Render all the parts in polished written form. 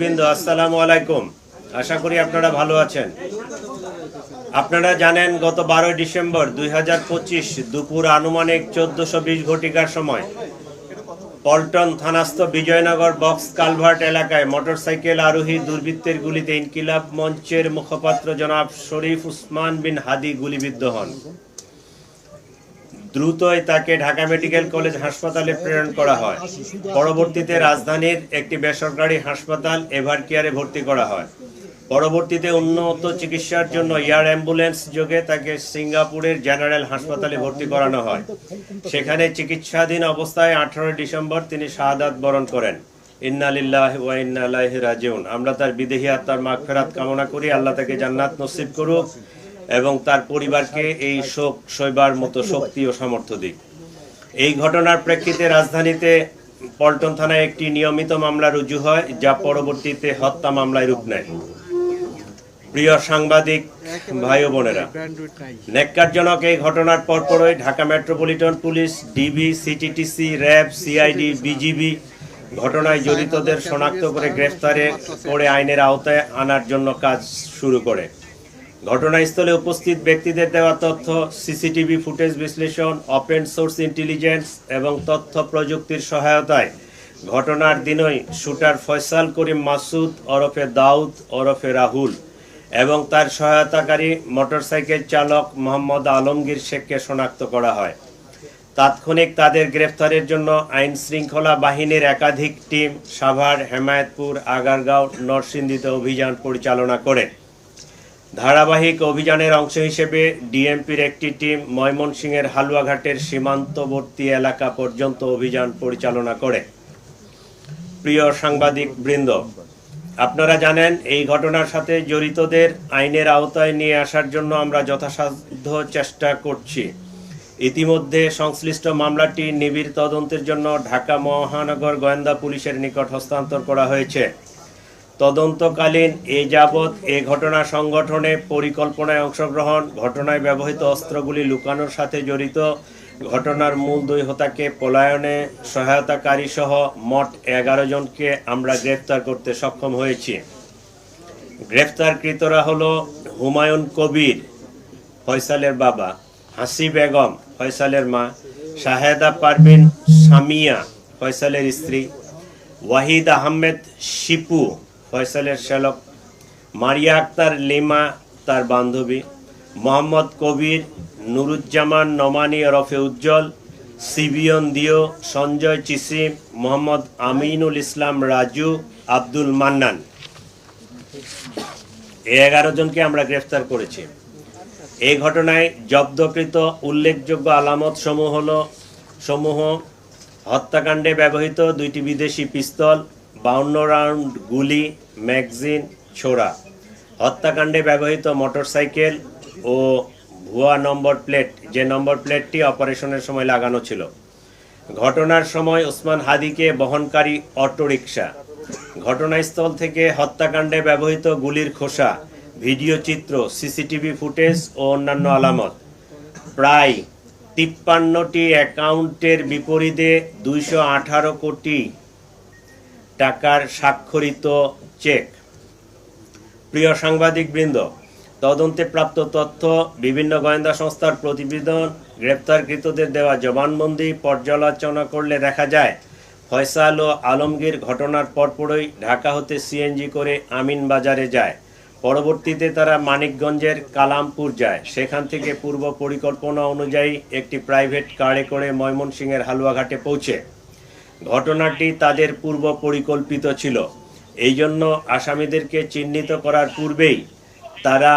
দর্শকবৃন্দ, আসসালামু আলাইকুম। আশা করি আপনারা ভালো আছেন। আপনারা জানেন, গত 12 ডিসেম্বর 2025 দুপুর আনুমানিক 14:20 ঘটিকার সময় পল্টন থানাস্থ বিজয়নগর বক্স কালভার্ট এলাকায় মোটরসাইকেল আরোহী দুর্বৃত্তের গুলিতে ইনকিলাব মঞ্চের মুখপাত্র জনাব শরীফ উসমান বিন হাদি গুলিবিদ্ধ হন। দ্রুতই তাকে ঢাকা মেডিকেল কলেজ হাসপাতালে প্রেরণ করা হয়। পরবর্তীতে রাজধানীর একটি বেসরকারি হাসপাতাল এভারকেয়ারে ভর্তি করা হয়। পরবর্তীতে উন্নত চিকিৎসার জন্য এয়ার অ্যাম্বুলেন্স যোগে তাকে সিঙ্গাপুরের জেনারেল হাসপাতালে ভর্তি করানো হয়। সেখানে চিকিৎসাধীন অবস্থায় 18 ডিসেম্বর তিনি শাহাদাত বরণ করেন। ইন্না লিল্লাহি ওয়া ইন্না ইলাইহি রাজিউন। আমরা তার বিদেহী আত্মার মাগফিরাত কামনা করি। আল্লাহ তাকে জান্নাত নসিব করুক এবং তার পরিবারকে এই শোক সইবার মতো শক্তি ও সামর্থ্য দিক। এই ঘটনার প্রেক্ষিতে রাজধানীতে পল্টন থানায় একটি নিয়মিত মামলা রুজু হয়, যা পরবর্তীতে হত্যা মামলায় রূপ নেয়। প্রিয় সাংবাদিক ভাই ও বোনেরা, ন্যাক্কারজনক এই ঘটনার পরপরই Dhaka metropolitan police, DB, CTTC, RAB, CID, BGB ঘটনায় জড়িতদের শনাক্ত করে গ্রেফতারে করে আইনের আওতায় আনার জন্য কাজ শুরু করে। ঘটনাস্থলে উপস্থিত ব্যক্তিদের দেওয়া তথ্য, সিসিটিভি ফুটেজ বিশ্লেষণ, ওপেন সোর্স ইন্টেলিজেন্স এবং তথ্য প্রযুক্তির সহায়তায় ঘটনার দিনই শুটার ফয়সাল করিম মাসুদ ওরফে দাউদ ওরফে রাহুল এবং তার সহায়তাকারী মোটরসাইকেল চালক মোহাম্মদ আলমগীর শেখকে শনাক্ত করা হয়। তাৎক্ষণিক তাদের গ্রেফতারের জন্য আইন শৃঙ্খলা বাহিনীর একাধিক টিম সাভার, হেমায়েতপুর, আগারগাঁও, নরসিংদীতে অভিযান পরিচালনা করে। ধারাবাহিক অভিযানের অংশ হিসেবে ডিএমপির একটি টিম ময়মনসিংহের হালুয়াঘাটের সীমান্তবর্তী এলাকা পর্যন্ত অভিযান পরিচালনা করে। প্রিয় সাংবাদিক বৃন্দ, আপনারা জানেন, এই ঘটনার সাথে জড়িতদের আইনের আওতায় নিয়ে আসার জন্য আমরা যথাসাধ্য চেষ্টা করছি। ইতিমধ্যে সংশ্লিষ্ট মামলাটি নিবিড় তদন্তের জন্য ঢাকা মহানগর গোয়েন্দা পুলিশের নিকট হস্তান্তর করা হয়েছে। তদন্তকালীন এ যাবৎ এ ঘটনা সংগঠনে পরিকল্পনায় অংশগ্রহণ, ঘটনায় ব্যবহৃত অস্ত্রগুলি লুকানোর সাথে জড়িত, ঘটনার মূল দুই হোতাকে পলায়নে সহায়তাকারী সহ মোট 11 জনকে আমরা গ্রেফতার করতে সক্ষম হয়েছি। গ্রেফতারকৃতরা হলো হুমায়ুন কবির, ফয়সালের বাবা; হাসি বেগম, ফয়সালের মা; শাহেদা পারভিন সামিয়া, ফয়সালের স্ত্রী; ওয়াহিদ আহমেদ শিপু, ফয়সালের শ্যালক; মারিয়া আক্তার লিমা, তার বান্ধবী; মোহাম্মদ কবির, নুরুজ্জামান নমানি ওরফে উজ্জ্বল, সিবিয়ন দিও, সঞ্জয় চিসিম, মোহাম্মদ আমিনুল ইসলাম রাজু, আব্দুল মান্নান। এই 11 জনকে আমরা গ্রেফতার করেছি। এই ঘটনায় জব্দকৃত উল্লেখযোগ্য আলামত সমূহ হত্যাকাণ্ডে ব্যবহৃত 2টি বিদেশি পিস্তল, 52 রাউন্ড গুলি, ম্যাগজিন, ছোরা; হত্যাকাণ্ডে ব্যবহৃত মোটরসাইকেল ও ভুয়া নম্বর প্লেট, যে নম্বর প্লেটটি অপারেশনের সময় লাগানো ছিল; ঘটনার সময় ওসমান হাদিকে বহনকারী অটোরিকশা; ঘটনাস্থল থেকে হত্যাকাণ্ডে ব্যবহৃত গুলির খোসা, ভিডিও চিত্র, সিসিটিভি ফুটেজ ও অন্যান্য আলামত; প্রায় 53টি অ্যাকাউন্টের বিপরীতে 218 কোটি টাকার স্বাক্ষরিত চেক। প্রিয় সাংবাদিক বৃন্দ, তদন্তে প্রাপ্ত তথ্য, বিভিন্ন গোয়েন্দা সংস্থার প্রতিবেদন, গ্রেপ্তারকৃতদের দেওয়া জবানবন্দি পর্যালোচনা করলে দেখা যায়, ফয়সাল ও আলমগীর ঘটনার পরপরই ঢাকা হতে সিএনজি করে আমিন বাজারে যায়। পরবর্তীতে তারা মানিকগঞ্জের কালামপুর যায়। সেখান থেকে পূর্ব পরিকল্পনা অনুযায়ী একটি প্রাইভেট কারে করে ময়মনসিংহের হালুয়াঘাটে পৌঁছে। ঘটনাটি তাদের পূর্ব পরিকল্পিত ছিল। এই জন্য আসামিদেরকে চিহ্নিত করার পূর্বেই তারা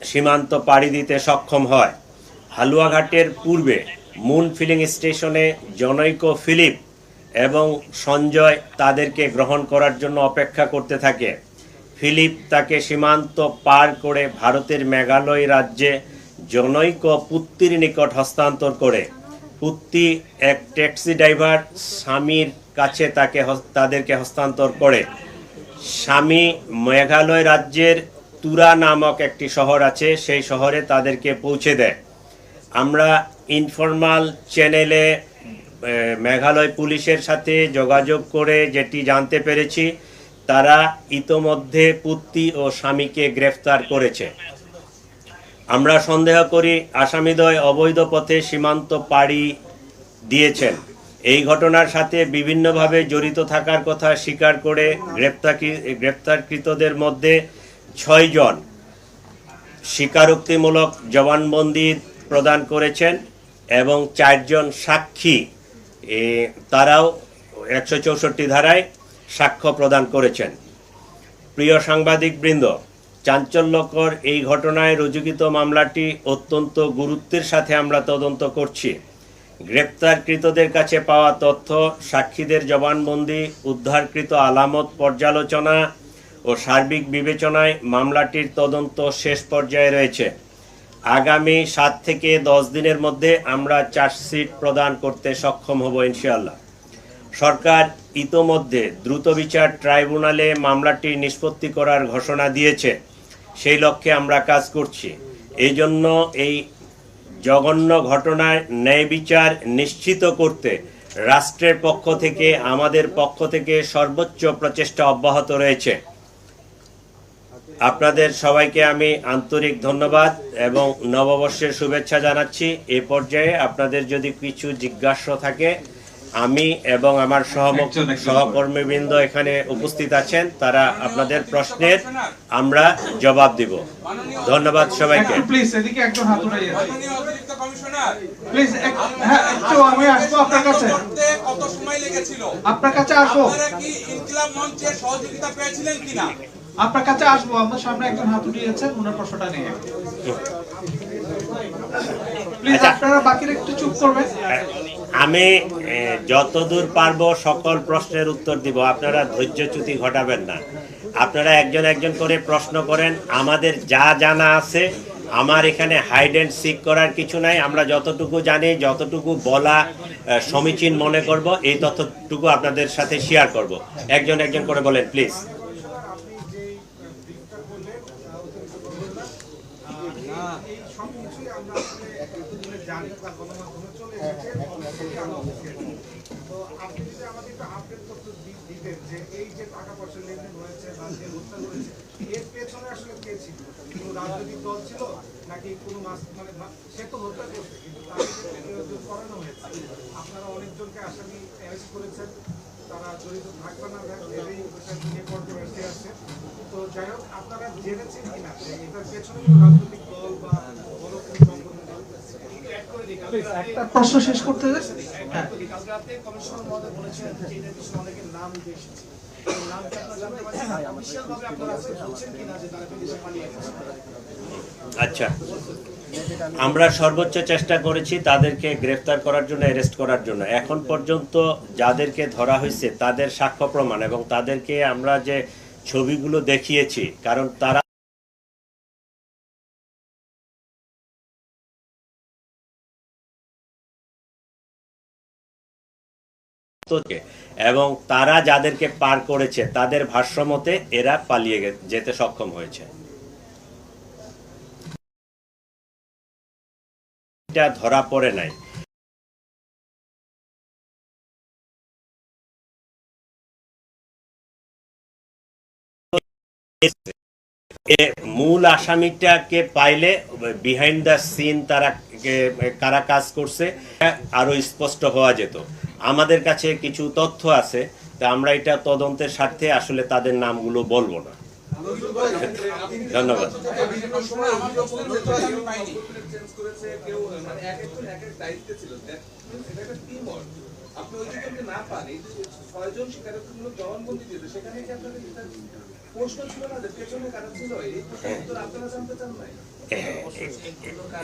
সীমান্ত পাড়ি দিতে সক্ষম হয়। হালুয়াঘাটের পূর্বে মুন ফিলিং স্টেশনে জনৈক ফিলিপ এবং সঞ্জয় তাদেরকে গ্রহণ করার জন্য অপেক্ষা করতে থাকে। ফিলিপ তাকে সীমান্ত পার করে ভারতের মেঘালয় রাজ্যে জনৈক পুত্তির নিকট হস্তান্তর করে। পুত্তি এক ট্যাক্সি ড্রাইভার স্বামীর কাছে তাদেরকে হস্তান্তর করে। স্বামী মেঘালয় রাজ্যের তুরা নামক একটি শহর আছে, সেই শহরে তাদেরকে পৌঁছে দেয়। আমরা ইনফরমাল চ্যানেলে মেঘালয় পুলিশের সাথে যোগাযোগ করে যেটি জানতে পেরেছি, তারা ইতোমধ্যে পুত্তি ও স্বামীকে গ্রেফতার করেছে। আমরা সন্দেহ করি আসামিদ্বয় অবৈধ পথে সীমান্ত পাড়ি দিয়েছেন। এই ঘটনার সাথে বিভিন্নভাবে জড়িত থাকার কথা স্বীকার করে গ্রেপ্তারকৃতদের মধ্যে 6 জন স্বীকারোক্তিমূলক জবানবন্দি প্রদান করেছেন এবং 4 জন সাক্ষী তারাও 164 ধারায় সাক্ষ্য প্রদান করেছেন। প্রিয় সাংবাদিকবৃন্দ, চাঞ্চল্যকর এই ঘটনায় রুজুকৃত মামলাটি অত্যন্ত গুরুত্বের সাথে আমরা তদন্ত করছি। গ্রেপ্তারকৃতদের কাছে পাওয়া তথ্য, সাক্ষীদের জবানবন্দি, উদ্ধারকৃত আলামত পর্যালোচনা ও সার্বিক বিবেচনায় মামলাটির তদন্ত শেষ পর্যায়ে রয়েছে। আগামী 7 থেকে 10 দিনের মধ্যে আমরা চার্জশিট প্রদান করতে সক্ষম হব ইনশাআল্লাহ। সরকার ইতোমধ্যে দ্রুত বিচার ট্রাইব্যুনালে মামলাটি নিষ্পত্তি করার ঘোষণা দিয়েছে। সেই লক্ষ্যে আমরা কাজ করছি। এই জন্য এই জঘন্য ঘটনার ন্যায় বিচার নিশ্চিত করতে রাষ্ট্রের পক্ষ থেকে, আমাদের পক্ষ থেকে সর্বোচ্চ প্রচেষ্টা অব্যাহত রয়েছে। আপনাদের সবাইকে আমি আন্তরিক ধন্যবাদ এবং নববর্ষের শুভেচ্ছা জানাচ্ছি। এ পর্যায়ে আপনাদের যদি কিছু জিজ্ঞাসা থাকে, আমি এবং আমার সহকর্মীবৃন্দ এখানে উপস্থিত আছেন, তারা আপনাদের প্রশ্নের আমরা জবাব দিব। ধন্যবাদ সবাইকে। প্লিজ এদিকে একজন হাত উঠাইয়ে দেন। অতিরিক্ত কমিশনার প্লিজ একটু আমি আসবো আপনার কাছে। কত সময় লেগেছিল? আপনার কাছে আসবো। আপনারা কি ইনকিলাব মঞ্চের সহযোগিতা পেয়েছিলেন কিনা? আপনার কাছে আসবো। আমার সামনে একজন হাত উঠিয়েছেন, ওনার প্রশ্নটা নিয়ে। প্লিজ আপনারা বাকিরা একটু চুপ করবেন। আমি যতদূর পারবো সকল প্রশ্নের উত্তর দিব। আপনারা ধৈর্যচ্যুতি ঘটাবেন না। আপনারা একজন একজন করে প্রশ্ন করেন। আমাদের যা জানা আছে, আমার এখানে হাইড অ্যান্ড সিক করার কিছু নাই। আমরা যতটুকু জানি, যতটুকু বলা সমীচীন মনে করব, এই তথ্যটুকু আপনাদের সাথে শেয়ার করব। একজন একজন করে বলেন প্লিজ। রাজনৈতিক দল ছিল নাকি কোনো সে তো হত্যা করছে, কিন্তু করানো হয়েছে। আপনারা অনেকজনকে আসামি অ্যারেস্ট করেছেন, তারা জড়িত থাকবে না নিয়ে কন্ট্রোভার্সি আছে। তো যাই হোক, আপনারা জেনেছেন কিনা যে এটার পেছনে রাজনৈতিক দল বা বড় কোনো সংগঠন? একটা প্রশ্ন শেষ করতে দেন। কাল রাতে কমিশনার মহোদয় বলেছেন যে এটার পিছনে অনেকের নাম উঠে এসেছে। আচ্ছা, আমরা সর্বোচ্চ চেষ্টা করেছি তাদেরকে গ্রেফতার করার জন্য, অ্যারেস্ট করার জন্য। এখন পর্যন্ত যাদেরকে ধরা হয়েছে তাদের সাক্ষ্য প্রমাণ এবং তাদেরকে আমরা যে ছবিগুলো দেখিয়েছি, কারণ তারা এবং তারা যাদেরকে পার করেছে তাদের ভাষ্যমতে এরা পালিয়ে যেতে সক্ষম হয়েছে। এটা ধরা পড়ে নাই। মূল আসামিটাকে পাইলে বিহাইন্ড দ্য সিন তারা কারা কাজ করছে আরো স্পষ্ট হওয়া যেত। আমাদের কাছে কিছু তথ্য আছে, তা আমরা এটা তদন্তের স্বার্থে আসলে তাদের নামগুলো বলবো না। ধন্যবাদ।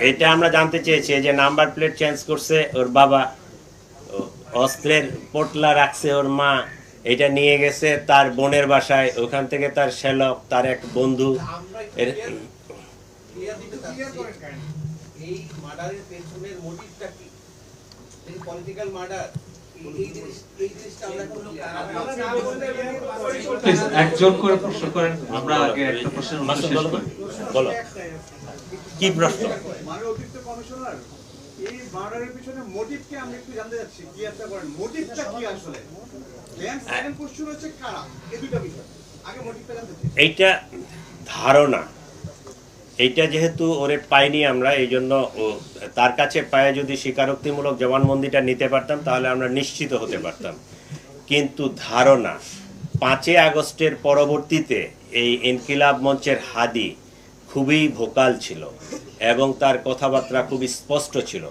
এটা আমরা জানতে চেয়েছি যে নাম্বার প্লেট চেঞ্জ করছে ওর বাবা, অস্ত্রের পোটলা রাখছে ওর মা, এটা নিয়ে গেছে তার বোনের বাসায়, ওখান থেকে তার শ্যালক, তার এক বন্ধু। একজন করে প্রশ্ন করেন, আমরা আগে একটা প্রশ্নের উত্তর শেষ করি। বলো কি প্রশ্ন? অতিরিক্ত কমিশনার এই মার্ডারের পিছনে মোটিভকে আমরা একটু জানতে চাচ্ছি, জিজ্ঞাসা করেন মোটিভটা কি আসলে। দেন সেকেন্ড কোশ্চেন হচ্ছে কারা, এই দুটো বিষয়। আগে মোটিভটা জানতে চাই। এইটা ধারণা, এইটা যেহেতু ওরে পাইনি আমরা, এই জন্য তার কাছে পায়ে যদি স্বীকারোক্তিমূলক জবানবন্দিটা নিতে পারতাম তাহলে আমরা নিশ্চিত হতে পারতাম। কিন্তু ধারণা 5 আগস্টের পরবর্তীতে এই ইনকিলাব মঞ্চের হাদি খুবই ভোকাল ছিল এবং তার কথাবার্তা খুবই স্পষ্ট ছিল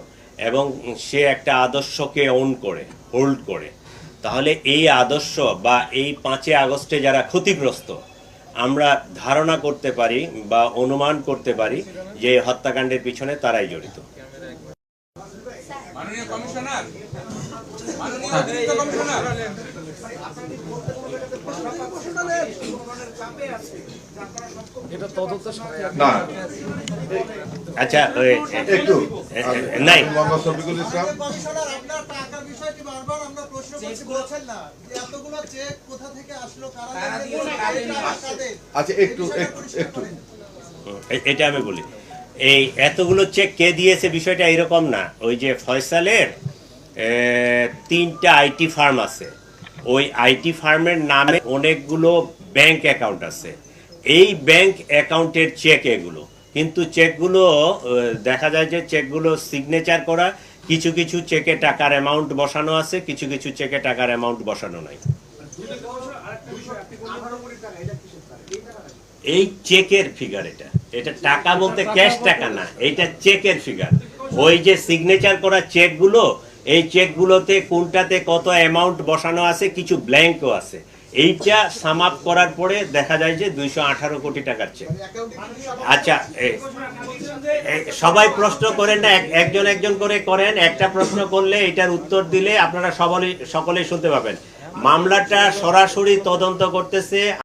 এবং সে একটা আদর্শকে হোল্ড করে। তাহলে এই আদর্শ বা এই 5 আগস্টে যারা ক্ষতিগ্রস্ত, আমরা ধারণা করতে পারি বা অনুমান করতে পারি যে হত্যাকাণ্ডের পিছনে তারাই জড়িত। মাননীয় কমিশনার, মাননীয় অতিরিক্ত কমিশনার, না আচ্ছা একটু নাই মোহাম্মদ শফিকুল ইসলাম কমিশনার, আপনার টাকার বিষয়টি বারবার আমরা প্রশ্ন করছি, বলছেন না যে এতগুলো চেক কোথা থেকে আসলো, কারা দিয়েছে, আচ্ছা একটু একটু এটা আমি বলি, এই এতগুলো চেক কে দিয়েছে বিষয়টা এরকম না। ওই যে ফয়সালের 3টা আইটি ফার্ম আছে, ওই আইটি ফার্মের নামে অনেকগুলো ব্যাংক অ্যাকাউন্ট আছে, এই ব্যাংক অ্যাকাউন্টের চেক এগুলো। কিন্তু চেকগুলো দেখা যায় যে চেকগুলো সিগনেচার করা, কিছু কিছু চেকে টাকার অ্যামাউন্ট বসানো আছে, কিছু কিছু চেকে টাকার অ্যামাউন্ট বসানো নাই। এই চেকের ফিগার, এটা টাকা বলতে ক্যাশ টাকা না, এটা চেকের ফিগার। ওই যে সিগনেচার করা চেকগুলো, এই চেকগুলোতে কোনটাতে কত অ্যামাউন্ট বসানো আছে, কিছু ব্ল্যাঙ্কও আছে। এইটা সাম আপ করার পরে দেখা যায় যে 218 কোটি টাকার চেক। আচ্ছা, সবাই প্রশ্ন করেন না, একজন একজন করে করেন। একটা প্রশ্ন করলে এটার উত্তর দিলে আপনারা সকলেই শুনতে পাবেন। মামলাটা সরাসরি তদন্ত করতেছে